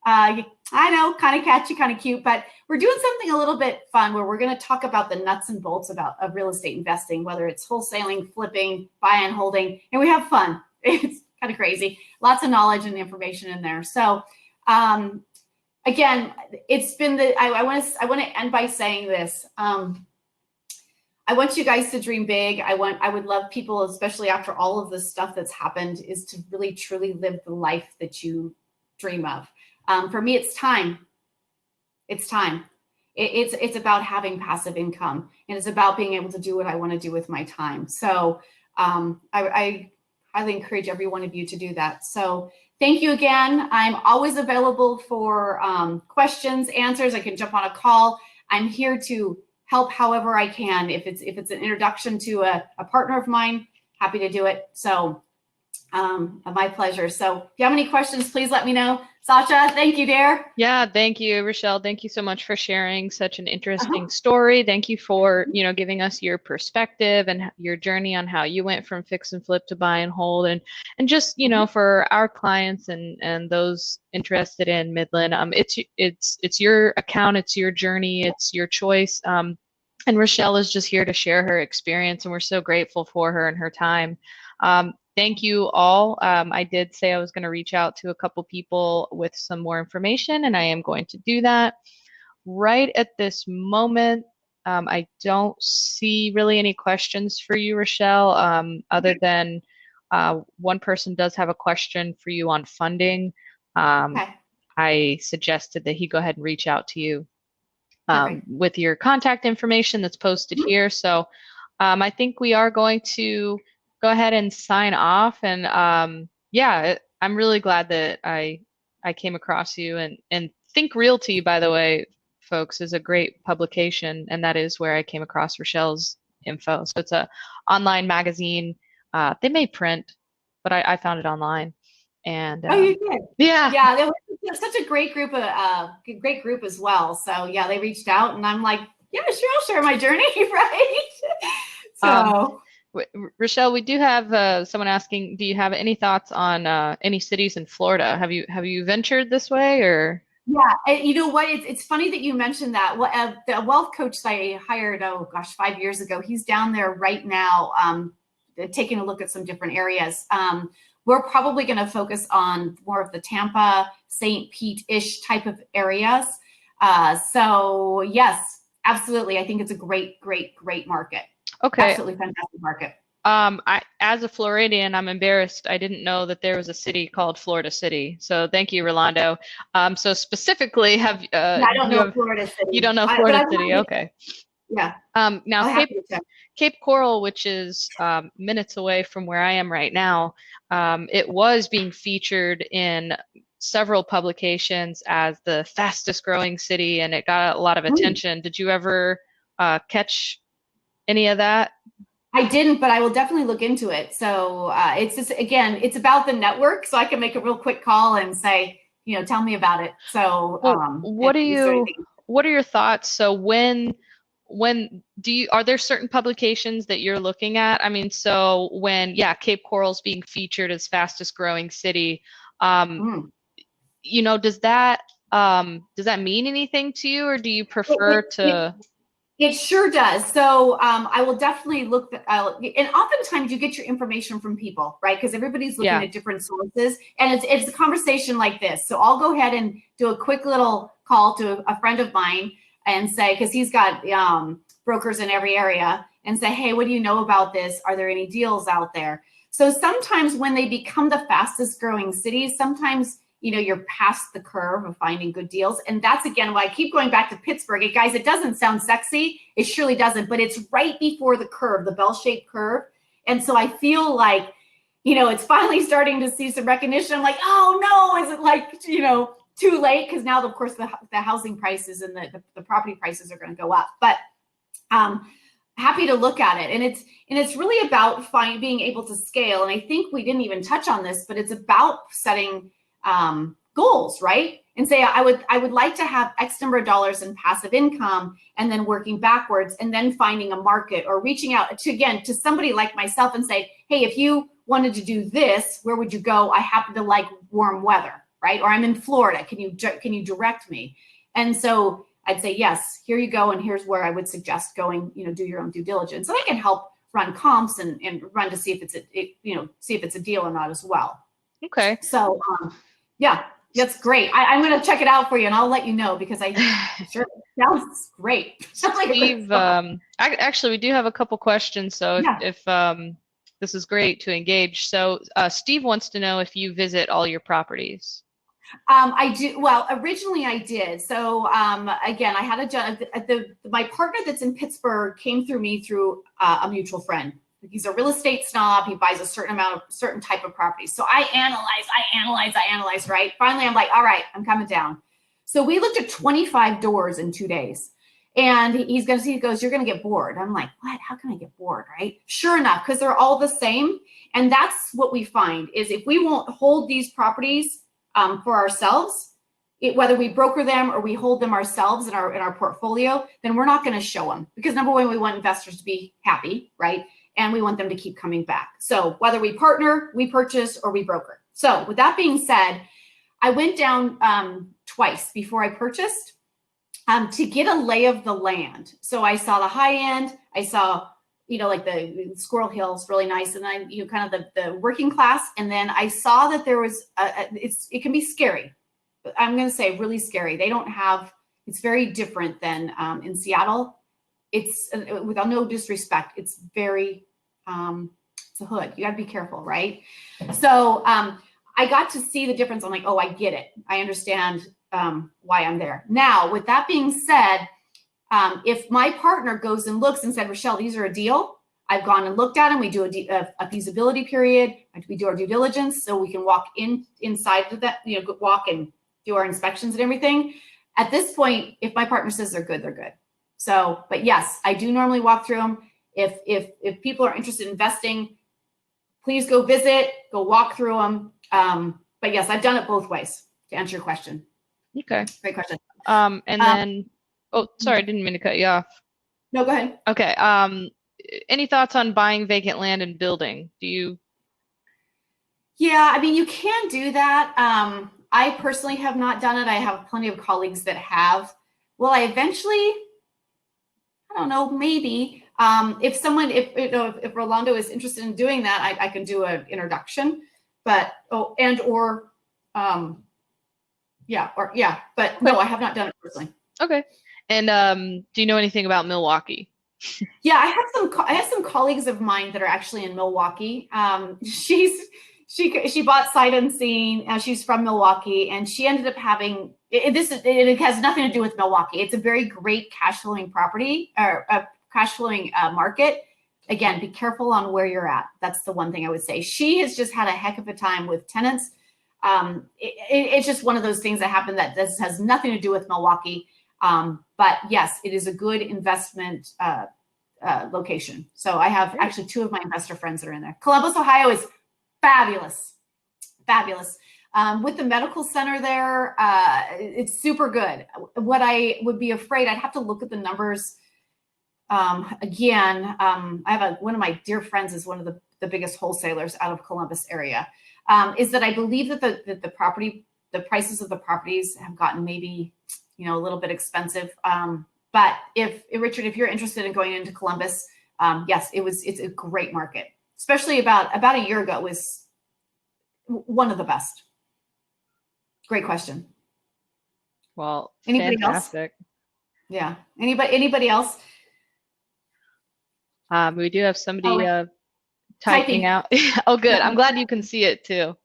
I know, kind of catchy, kind of cute, but we're doing something a little bit fun where we're going to talk about the nuts and bolts of real estate investing, whether it's wholesaling, flipping, buy and holding, and we have fun. It's kind of crazy. Lots of knowledge and information in there. So, again, it's been I want to end by saying this. I want you guys to dream big. I would love people, especially after all of the stuff that's happened, is to really truly live the life that you dream of. For me, it's time. It's time. It's about having passive income, and it's about being able to do what I want to do with my time. So I highly encourage every one of you to do that. So thank you again. I'm always available for questions, answers. I can jump on a call. I'm here to help however I can. If it's an introduction to a partner of mine, happy to do it. So my pleasure. So if you have any questions, please let me know. Sasha, thank you, dear. Yeah, thank you, Rochelle. Thank you so much for sharing such an interesting story. Thank you for, giving us your perspective and your journey on how you went from fix and flip to buy and hold, and just, for our clients and those interested in Midland, it's your account, it's your journey, it's your choice. And Rochelle is just here to share her experience, and we're so grateful for her and her time. Thank you all. I did say I was going to reach out to a couple people with some more information, and I am going to do that. Right at this moment, I don't see really any questions for you, Rochelle, other than one person does have a question for you on funding. Okay. I suggested that he go ahead and reach out to you with your contact information that's posted here. So I think we are going to go ahead and sign off. And yeah, I'm really glad that I came across you. And Think Realty, by the way, folks, is a great publication, and that is where I came across Rochelle's info. So it's a online magazine. They may print, but I found it online. And oh, you did? Yeah. Yeah, they were such a great group as well. So yeah, they reached out, and I'm like, yeah, sure, I'll share my journey, right? So. Rochelle, we do have someone asking, do you have any thoughts on any cities in Florida? Have you ventured this way, or? Yeah, you know what? It's funny that you mentioned that. Well, the wealth coach that I hired, 5 years ago, he's down there right now, taking a look at some different areas. We're probably going to focus on more of the Tampa, St. Pete-ish type of areas. So yes, absolutely. I think it's a great, great, great market. Okay. Absolutely fantastic market. As a Floridian, I'm embarrassed. I didn't know that there was a city called Florida City. So thank you, Rolando. So specifically, I don't know Florida City. You don't know Florida City? Okay. Yeah. Now Cape Coral, which is minutes away from where I am right now, it was being featured in several publications as the fastest growing city, and it got a lot of attention. Did you ever catch any of that? I didn't, but I will definitely look into it. So it's just, again, it's about the network. So I can make a real quick call and say, tell me about it. So what are your thoughts? So are there certain publications that you're looking at? I mean, so when, Cape Coral's being featured as fastest growing city, does that mean anything to you, or do you prefer to? It sure does. So I will definitely look, and oftentimes you get your information from people, right? Because everybody's looking at different sources, and it's a conversation like this. So I'll go ahead and do a quick little call to a friend of mine and say, because he's got brokers in every area, and say, hey, what do you know about this? Are there any deals out there? So sometimes when they become the fastest growing cities, sometimes you're past the curve of finding good deals. And that's, again, why I keep going back to Pittsburgh. Guys, it doesn't sound sexy. It surely doesn't, but it's right before the curve, the bell-shaped curve. And so I feel like, it's finally starting to see some recognition. I'm like, oh no, is it like, too late? Because now, of course, the housing prices and the property prices are going to go up. But happy to look at it. And it's really about being able to scale. And I think we didn't even touch on this, but it's about setting goals, right? And say, I would like to have X number of dollars in passive income, and then working backwards and then finding a market or reaching out to, again, to somebody like myself and say, hey, if you wanted to do this, where would you go? I happen to like warm weather, right? Or I'm in Florida. Can you direct me? And so I'd say, yes, here you go. And here's where I would suggest going, do your own due diligence. And I can help run comps and run to see if it's a deal or not as well. Okay. So yeah, that's great. I'm going to check it out for you, and I'll let you know, because sure, sounds great. Steve, actually, we do have a couple questions. So if this is great to engage. So Steve wants to know if you visit all your properties. I do. Well, originally I did. So again, I had a job. My partner that's in Pittsburgh came through me through a mutual friend. He's a real estate snob. He buys a certain type of property. So I analyze, right? Finally, I'm like, all right, I'm coming down. So we looked at 25 doors in 2 days. And he goes, you're going to get bored. I'm like, what? How can I get bored, right? Sure enough, because they're all the same. And that's what we find is if we won't hold these properties for ourselves, whether we broker them or we hold them ourselves in our portfolio, then we're not going to show them. Because number one, we want investors to be happy, right? And we want them to keep coming back. So whether we partner, we purchase, or we broker. So with that being said, I went down twice before I purchased to get a lay of the land. So I saw the high end, I saw, like the Squirrel Hills, really nice. And then, kind of the working class. And then I saw that there was, it can be scary. But I'm going to say really scary. It's very different than in Seattle. It's, without no disrespect, it's very, it's a hood. You got to be careful, right? So I got to see the difference. I'm like, oh, I get it. I understand why I'm there. Now, with that being said, if my partner goes and looks and said, Rochelle, these are a deal, I've gone and looked at them. We do a feasibility period. We do our due diligence so we can walk inside of that, walk and do our inspections and everything. At this point, if my partner says they're good, they're good. So, but yes, I do normally walk through them. If people are interested in investing, please go visit, go walk through them. But yes, I've done it both ways to answer your question. Okay. Great question. And then, oh, sorry, I didn't mean to cut you off. No, go ahead. Okay. Any thoughts on buying vacant land and building? Yeah, I mean, you can do that. I personally have not done it. I have plenty of colleagues that have. Will I eventually? I don't know, maybe. If Rolando is interested in doing that, I can do an introduction, but but no, I have not done it personally. Okay. And do you know anything about Milwaukee? Yeah, I have some colleagues of mine that are actually in Milwaukee. She bought Sight Unseen. She's from Milwaukee, and she ended up having it has nothing to do with Milwaukee. It's a very great cash flowing property or a cash flowing market. Again, be careful on where you're at. That's the one thing I would say. She has just had a heck of a time with tenants. It's just one of those things that happened that this has nothing to do with Milwaukee. But yes, it is a good investment location. So I have actually two of my investor friends that are in there. Columbus, Ohio is fabulous. With the medical center there, it's super good. What I would be afraid, I'd have to look at the numbers. Again, I have one of my dear friends is one of the biggest wholesalers out of Columbus area. Is that I believe that the prices of the properties have gotten maybe, a little bit expensive. But Richard, if you're interested in going into Columbus, yes, it's a great market, especially about a year ago. It was one of the best. Great question. Well, anybody fantastic. Else? Yeah. Anybody else? We do have somebody typing out. Oh, good. I'm glad you can see it too.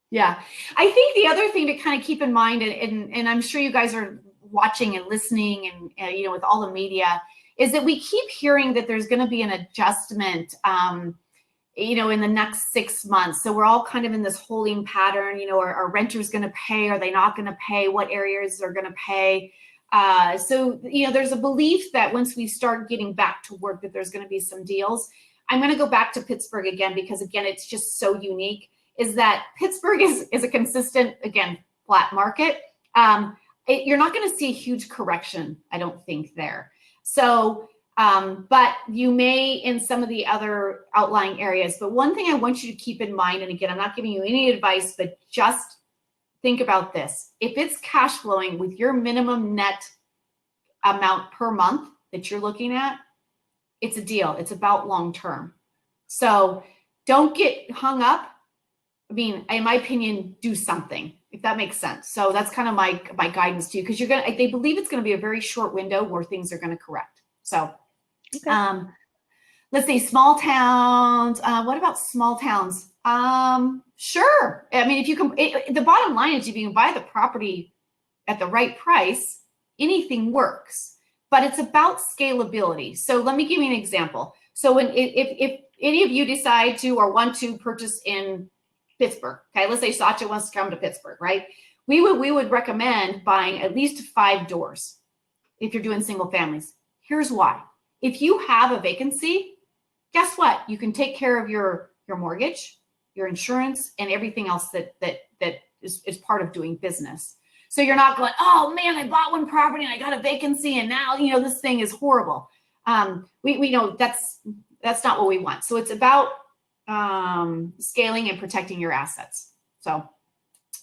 Yeah. I think the other thing to kind of keep in mind, and I'm sure you guys are watching and listening and with all the media, is that we keep hearing that there's going to be an adjustment in the next 6 months. So we're all kind of in this holding pattern. Are renters going to pay? Are they not going to pay? What areas are going to pay? So there's a belief that once we start getting back to work, that there's going to be some deals. I'm going to go back to Pittsburgh again, because again, it's just so unique, is that Pittsburgh is a consistent, again, flat market, you're not going to see a huge correction, I don't think, there. So, but you may in some of the other outlying areas. But one thing I want you to keep in mind, and again, I'm not giving you any advice, but just think about this. If it's cash flowing with your minimum net amount per month that you're looking at, it's a deal. It's about long term. So don't get hung up. I mean, in my opinion, do something, if that makes sense. So that's kind of my guidance to you, because they believe it's going to be a very short window where things are going to correct. So, okay. Let's see, small towns. What about small towns? Sure. I mean, if you can, the bottom line is if you can buy the property at the right price, anything works. But it's about scalability. So let me give you an example. So if any of you decide to or want to purchase in Pittsburgh, okay, let's say Sacha wants to come to Pittsburgh, right? We would recommend buying at least 5 doors if you're doing single families. Here's why. If you have a vacancy, guess what? You can take care of your mortgage, your insurance, and everything else that is part of doing business. So you're not going, oh man, I bought one property and I got a vacancy and now, you know, this thing is horrible. We know that's not what we want. So it's about scaling and protecting your assets. So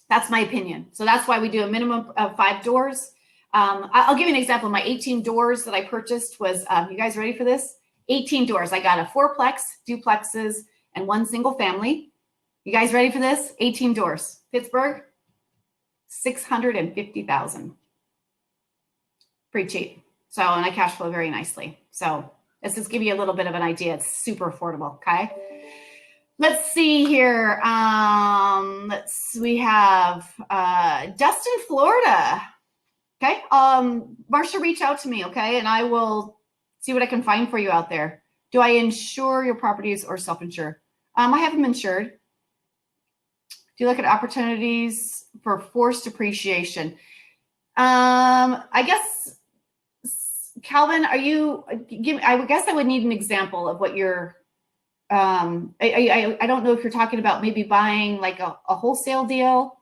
that's my opinion. So that's why we do a minimum of 5 doors. I'll give you an example. My 18 doors that I purchased was, you guys ready for this? 18 doors. I got a 4-plex, duplexes, and 1 single family. You guys ready for this? 18 doors. Pittsburgh, $650,000. Pretty cheap. So, and I cash flow very nicely. So let's just give you a little bit of an idea. It's super affordable. Okay. Let's see here. We have Dustin, Florida. Okay. Marcia, reach out to me. Okay. And I will see what I can find for you out there. Do I insure your properties or self-insure? I have them insured. Do you look at opportunities for forced depreciation? I guess, Calvin, I guess I would need an example of what you're, I don't know if you're talking about maybe buying like a wholesale deal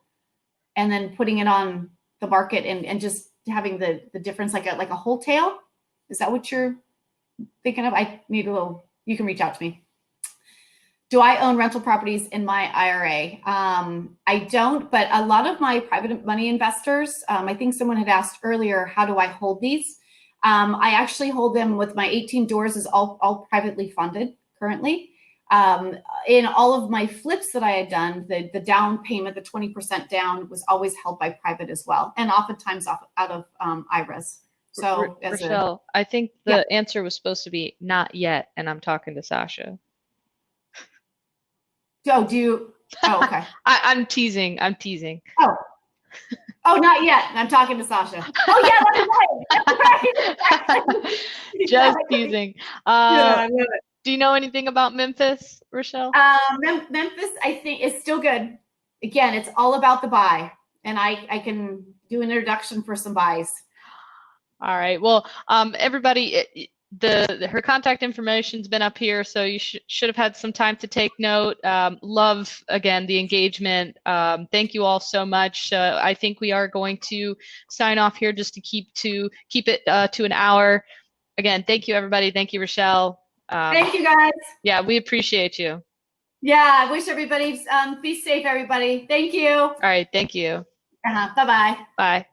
and then putting it on the market and just having the difference like a wholesale. Is that what you're thinking of? I need a little, you can reach out to me. Do I own rental properties in my IRA? I don't, but a lot of my private money investors, I think someone had asked earlier, how do I hold these? I actually hold them with my 18 doors is all privately funded currently. In all of my flips that I had done, the down payment, the 20% down was always held by private as well. And oftentimes out of IRAs. So Rochelle, I think the answer was supposed to be not yet. And I'm talking to Sasha. Oh, do you? Oh, okay. I'm teasing. I'm teasing. Oh, not yet. I'm talking to Sasha. Oh, yeah, that's right. Just teasing. Yeah, I love it. Do you know anything about Memphis, Rochelle? Memphis, I think, is still good. Again, it's all about the buy, and I can do an introduction for some buys. All right. Well, everybody, her contact information's been up here, so you should have had some time to take note. Love, again, the engagement. Thank you all so much. I think we are going to sign off here just to keep it to an hour. Again, thank you, everybody. Thank you, Rochelle. Thank you, guys. Yeah, we appreciate you. Yeah, I wish everybody be safe, everybody. Thank you. All right. Thank you. Bye-bye. Bye.